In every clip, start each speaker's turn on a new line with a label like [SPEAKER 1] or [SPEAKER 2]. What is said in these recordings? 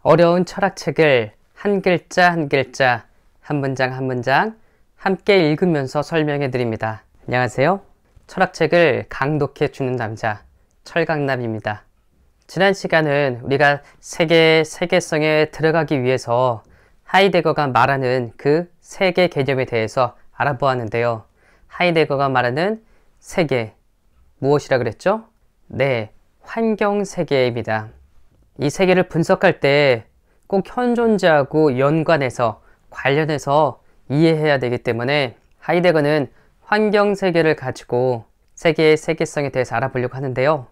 [SPEAKER 1] 어려운 철학책을 한 글자 한 글자, 한 문장 한 문장 함께 읽으면서 설명해 드립니다. 안녕하세요. 철학책을 강독해 주는 남자 철강남입니다. 지난 시간은 우리가 세계성에 들어가기 위해서 하이데거가 말하는 그 세계 개념에 대해서 알아보았는데요. 하이데거가 말하는 세계, 무엇이라 그랬죠? 네, 환경세계입니다. 이 세계를 분석할 때 꼭 현존재하고 연관해서 관련해서 이해해야 되기 때문에 하이데거는 환경세계를 가지고 세계의 세계성에 대해서 알아보려고 하는데요.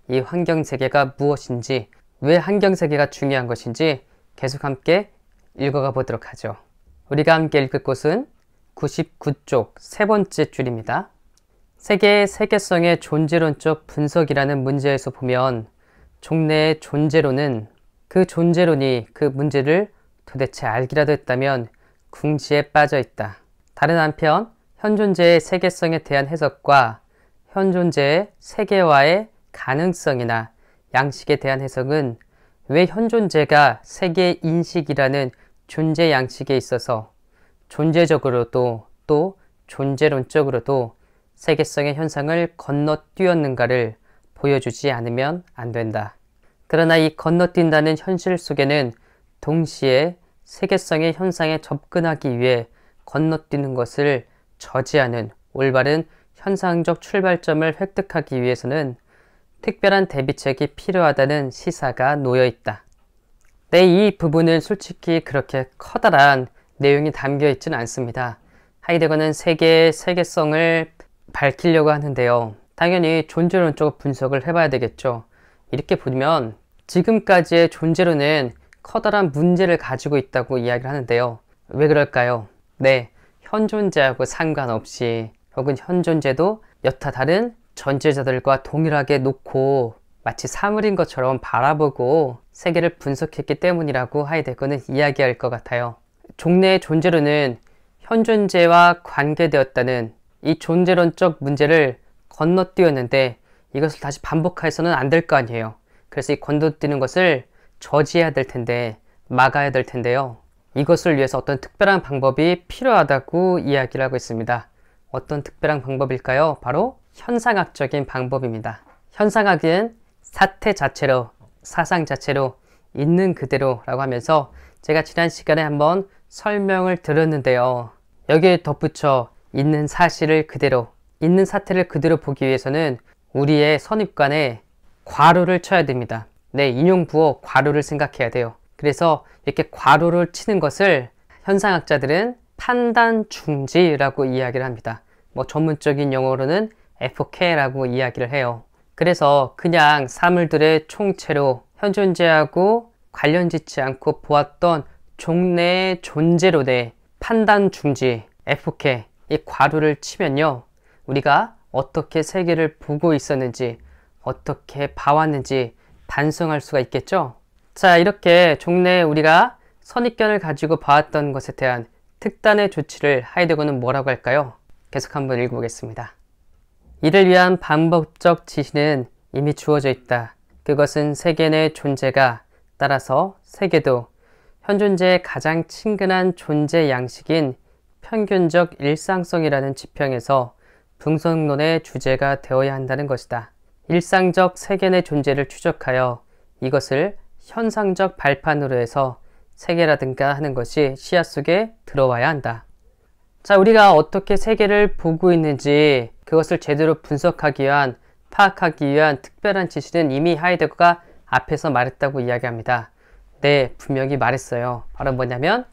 [SPEAKER 1] 이 환경세계가 무엇인지, 왜 환경세계가 중요한 것인지 계속 함께 읽어가 보도록 하죠. 우리가 함께 읽을 곳은 99쪽 세 번째 줄입니다. 세계의 세계성의 존재론적 분석이라는 문제에서 보면 종래의 존재론은 그 존재론이 그 문제를 도대체 알기라도 했다면 궁지에 빠져 있다. 다른 한편 현존재의 세계성에 대한 해석과 현존재의 세계화의 가능성이나 양식에 대한 해석은 왜 현존재가 세계 인식이라는 존재 양식에 있어서 존재적으로도 또 존재론적으로도 세계성의 현상을 건너뛰었는가를 보여주지 않으면 안 된다. 그러나 이 건너뛴다는 현실 속에는 동시에 세계성의 현상에 접근하기 위해 건너뛰는 것을 저지하는 올바른 현상적 출발점을 획득하기 위해서는 특별한 대비책이 필요하다는 시사가 놓여 있다. 네, 이 부분은 솔직히 그렇게 커다란 내용이 담겨 있지는 않습니다. 하이데거는 세계의 세계성을 밝히려고 하는데요. 당연히 존재론적 분석을 해봐야 되겠죠. 이렇게 보면 지금까지의 존재론은 커다란 문제를 가지고 있다고 이야기를 하는데요. 왜 그럴까요? 네, 현존재하고 상관없이 혹은 현존재도 여타 다른 존재자들과 동일하게 놓고 마치 사물인 것처럼 바라보고 세계를 분석했기 때문이라고 하이데거는 이야기할 것 같아요. 종래의 존재론은 현존재와 관계되었다는 이 존재론적 문제를 건너뛰었는데 이것을 다시 반복해서는 안 될 거 아니에요. 그래서 이 건너뛰는 것을 저지해야 될 텐데, 막아야 될 텐데요. 이것을 위해서 어떤 특별한 방법이 필요하다고 이야기를 하고 있습니다. 어떤 특별한 방법일까요? 바로 현상학적인 방법입니다. 현상학은 사태 자체로, 사상 자체로 있는 그대로라고 하면서 제가 지난 시간에 한번 설명을 드렸는데요. 여기에 덧붙여 있는 사실을 그대로, 있는 사태를 그대로 보기 위해서는 우리의 선입관에 괄호를 쳐야 됩니다. 네, 인용부호 괄호를 생각해야 돼요. 그래서 이렇게 괄호를 치는 것을 현상학자들은 판단 중지라고 이야기를 합니다. 전문적인 용어로는 FOK라고 이야기를 해요. 그래서 그냥 사물들의 총체로 현존재하고 관련짓지 않고 보았던 종래의 존재론의 판단 중지 FOK, 이 괄호를 치면요, 우리가 어떻게 세계를 보고 있었는지, 어떻게 봐왔는지 반성할 수가 있겠죠. 자, 이렇게 종래에 우리가 선입견을 가지고 봐왔던 것에 대한 특단의 조치를 하이데거는 뭐라고 할까요? 계속 한번 읽어보겠습니다. 이를 위한 방법적 지시는 이미 주어져 있다. 그것은 세계 내 존재가, 따라서 세계도 현존재의 가장 친근한 존재 양식인 평균적 일상성이라는 지평에서 분석론의 주제가 되어야 한다는 것이다. 일상적 세계 내 존재를 추적하여 이것을 현상적 발판으로 해서 세계라든가 하는 것이 시야 속에 들어와야 한다. 자, 우리가 어떻게 세계를 보고 있는지 그것을 제대로 분석하기 위한, 파악하기 위한 특별한 지시는 이미 하이데거가 앞에서 말했다고 이야기합니다. 네, 분명히 말했어요. 바로 뭐냐면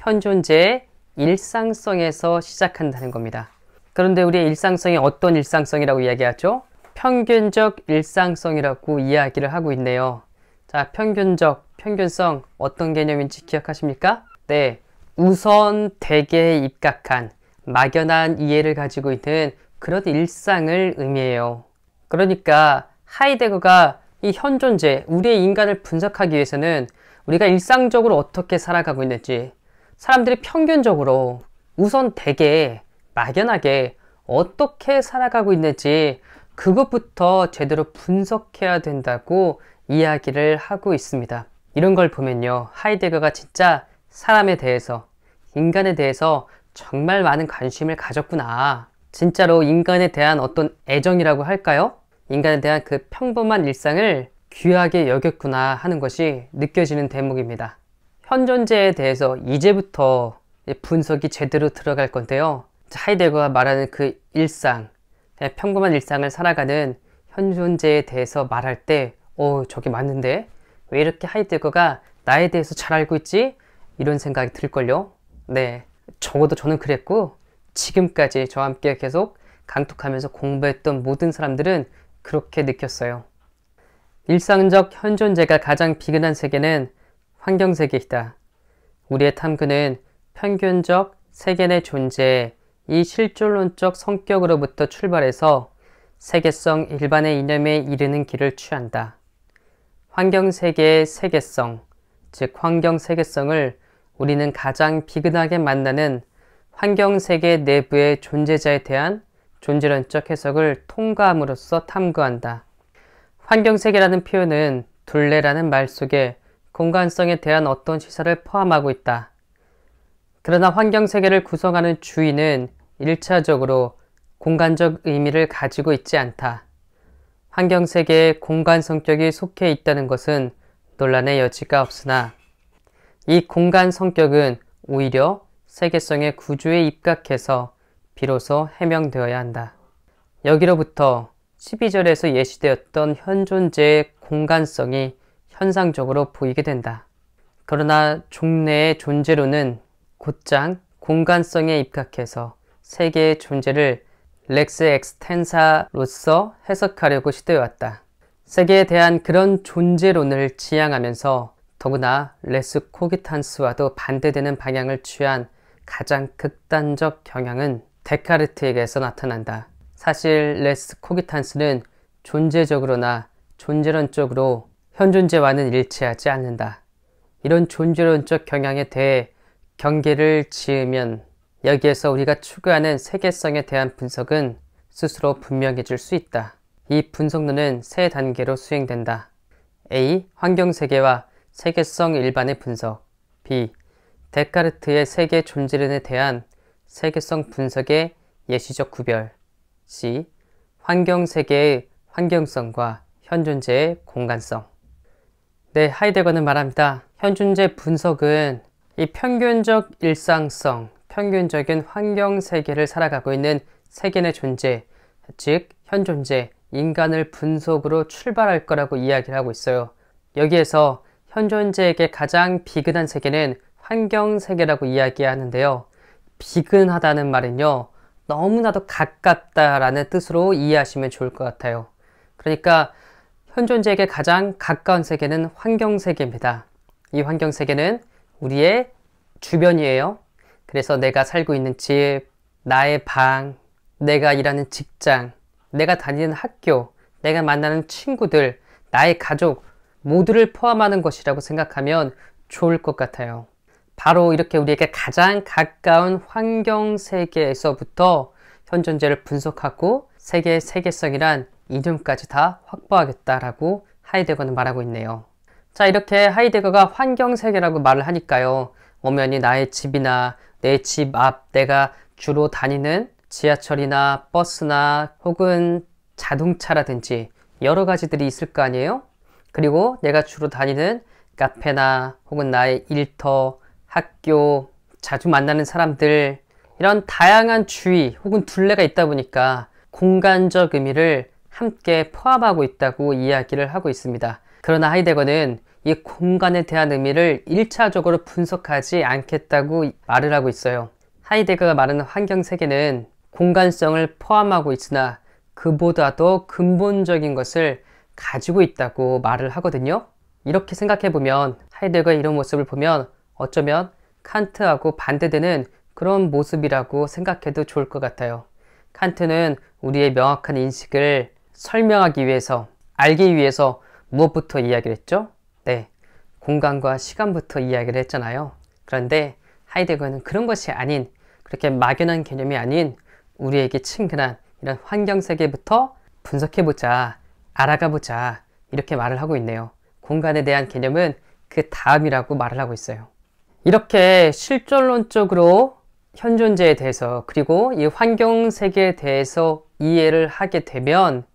[SPEAKER 1] 현존재의 일상성에서 시작한다는 겁니다. 그런데 우리의 일상성이 어떤 일상성이라고 이야기하죠? 평균적 일상성이라고 이야기를 하고 있네요. 자, 평균성 어떤 개념인지 기억하십니까? 네, 우선 대개에 입각한 막연한 이해를 가지고 있는 그런 일상을 의미해요. 그러니까 하이데거가 이 현존재, 우리의 인간을 분석하기 위해서는 우리가 일상적으로 어떻게 살아가고 있는지, 사람들이 평균적으로 우선 대개 막연하게 어떻게 살아가고 있는지 그것부터 제대로 분석해야 된다고 이야기를 하고 있습니다. 이런 걸 보면요, 하이데거가 진짜 사람에 대해서, 인간에 대해서 정말 많은 관심을 가졌구나. 진짜로 인간에 대한 어떤 애정이라고 할까요? 인간에 대한 그 평범한 일상을 귀하게 여겼구나 하는 것이 느껴지는 대목입니다. 현존재에 대해서 이제부터 분석이 제대로 들어갈 건데요. 하이데거가 말하는 그 일상, 그냥 평범한 일상을 살아가는 현존재에 대해서 말할 때 저게 맞는데? 왜 이렇게 하이데거가 나에 대해서 잘 알고 있지? 이런 생각이 들걸요. 네, 적어도 저는 그랬고 지금까지 저와 함께 계속 강독하면서 공부했던 모든 사람들은 그렇게 느꼈어요. 일상적 현존재가 가장 비근한 세계는 환경세계이다. 우리의 탐구는 평균적 세계 내 존재, 이 실존론적 성격으로부터 출발해서 세계성 일반의 이념에 이르는 길을 취한다. 환경세계의 세계성, 즉 환경세계성을 우리는 가장 비근하게 만나는 환경세계 내부의 존재자에 대한 존재론적 해석을 통과함으로써 탐구한다. 환경세계라는 표현은 둘레라는 말 속에 공간성에 대한 어떤 시사를 포함하고 있다. 그러나 환경세계를 구성하는 주인은 1차적으로 공간적 의미를 가지고 있지 않다. 환경세계에 공간 성격이 속해 있다는 것은 논란의 여지가 없으나 이 공간 성격은 오히려 세계성의 구조에 입각해서 비로소 해명되어야 한다. 여기로부터 12절에서 예시되었던 현존재의 공간성이 현상적으로 보이게 된다. 그러나 종래의 존재론은 곧장 공간성에 입각해서 세계의 존재를 렉스 엑스텐사로서 해석하려고 시도해왔다. 세계에 대한 그런 존재론을 지향하면서 더구나 레스 코기탄스와도 반대되는 방향을 취한 가장 극단적 경향은 데카르트에게서 나타난다. 사실 레스 코기탄스는 존재적으로나 존재론적으로 현존재와는 일치하지 않는다. 이런 존재론적 경향에 대해 경계를 지으면 여기에서 우리가 추구하는 세계성에 대한 분석은 스스로 분명해질 수 있다. 이 분석론은 세 단계로 수행된다. A. 환경세계와 세계성 일반의 분석. B. 데카르트의 세계 존재론에 대한 세계성 분석의 예시적 구별. C. 환경세계의 환경성과 현존재의 공간성. 네, 하이데거는 말합니다. 현존재 분석은 이 평균적 일상성, 평균적인 환경세계를 살아가고 있는 세계 내 존재, 즉 현존재, 인간을 분석으로 출발할 거라고 이야기를 하고 있어요. 여기에서 현존재에게 가장 비근한 세계는 환경세계라고 이야기하는데요. 비근하다는 말은요, 너무나도 가깝다라는 뜻으로 이해하시면 좋을 것 같아요. 그러니까 현존재에게 가장 가까운 세계는 환경세계입니다. 이 환경세계는 우리의 주변이에요. 그래서 내가 살고 있는 집, 나의 방, 내가 일하는 직장, 내가 다니는 학교, 내가 만나는 친구들, 나의 가족 모두를 포함하는 것이라고 생각하면 좋을 것 같아요. 바로 이렇게 우리에게 가장 가까운 환경세계에서부터 현존재를 분석하고 세계의 세계성이란 이념까지 다 확보하겠다라고 하이데거는 말하고 있네요. 자, 이렇게 하이데거가 환경세계라고 말을 하니까요. 엄연히 나의 집이나 내 집 앞, 내가 주로 다니는 지하철이나 버스나 혹은 자동차라든지 여러 가지들이 있을 거 아니에요? 그리고 내가 주로 다니는 카페나 혹은 나의 일터, 학교, 자주 만나는 사람들, 이런 다양한 주의 혹은 둘레가 있다 보니까 공간적 의미를 함께 포함하고 있다고 이야기를 하고 있습니다. 그러나 하이데거는 이 공간에 대한 의미를 1차적으로 분석하지 않겠다고 말을 하고 있어요. 하이데거가 말하는 환경세계는 공간성을 포함하고 있으나 그보다도 근본적인 것을 가지고 있다고 말을 하거든요. 이렇게 생각해보면 하이데거의 이런 모습을 보면 어쩌면 칸트하고 반대되는 그런 모습이라고 생각해도 좋을 것 같아요. 칸트는 우리의 명확한 인식을 설명하기 위해서, 알기 위해서 무엇부터 이야기를 했죠? 네, 공간과 시간부터 이야기를 했잖아요. 그런데 하이데거는 그런 것이 아닌, 그렇게 막연한 개념이 아닌 우리에게 친근한 이런 환경세계부터 분석해보자, 알아가보자 이렇게 말을 하고 있네요. 공간에 대한 개념은 그 다음이라고 말을 하고 있어요. 이렇게 실존론적으로 현존재에 대해서 그리고 이 환경 세계에 대해서 이해를 하게 되면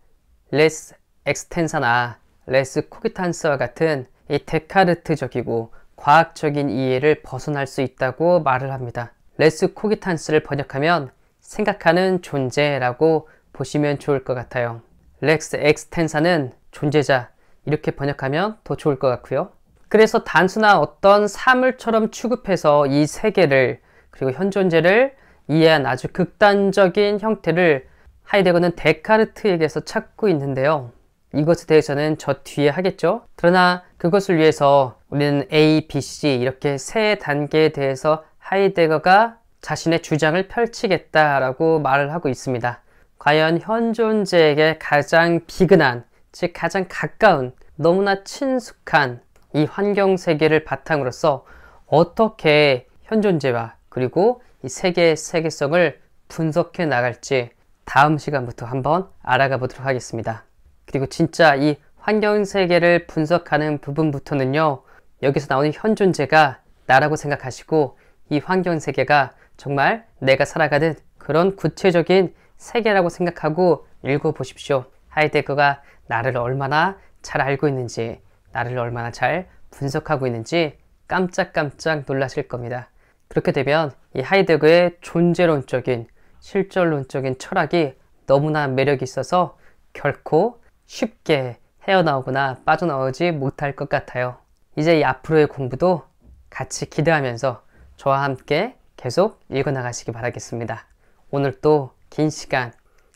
[SPEAKER 1] 레스 엑스텐사나 레스 코기탄스와 같은 이 데카르트적이고 과학적인 이해를 벗어날 수 있다고 말을 합니다. 레스 코기탄스를 번역하면 생각하는 존재라고 보시면 좋을 것 같아요. 렉스 엑스텐사는 존재자, 이렇게 번역하면 더 좋을 것 같고요. 그래서 단순한 어떤 사물처럼 취급해서 이 세계를 그리고 현존재를 이해한 아주 극단적인 형태를 하이데거는 데카르트에게서 찾고 있는데요. 이것에 대해서는 저 뒤에 하겠죠. 그러나 그것을 위해서 우리는 A, B, C 이렇게 세 단계에 대해서 하이데거가 자신의 주장을 펼치겠다라고 말을 하고 있습니다. 과연 현존재에게 가장 비근한, 즉 가장 가까운, 너무나 친숙한 이 환경 세계를 바탕으로서 어떻게 현존재와 그리고 이 세계의 세계성을 분석해 나갈지 다음 시간부터 한번 알아가 보도록 하겠습니다. 그리고 진짜 이 환경 세계를 분석하는 부분부터는요, 여기서 나오는 현존재가 나라고 생각하시고 이 환경 세계가 정말 내가 살아가는 그런 구체적인 세계라고 생각하고 읽어보십시오. 하이데거가 나를 얼마나 잘 알고 있는지, 나를 얼마나 잘 분석하고 있는지 깜짝깜짝 놀라실 겁니다. 그렇게 되면 이 하이데거의 존재론적인, 실존론적인 철학이 너무나 매력이 있어서 결코 쉽게 헤어나오거나 빠져나오지 못할 것 같아요. 이제 이 앞으로의 공부도 같이 기대하면서 저와 함께 계속 읽어나가시기 바라겠습니다. 오늘 또 긴 시간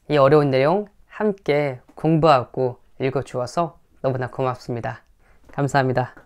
[SPEAKER 1] 이 어려운 내용 함께 공부하고 읽어주어서 너무나 고맙습니다. 감사합니다.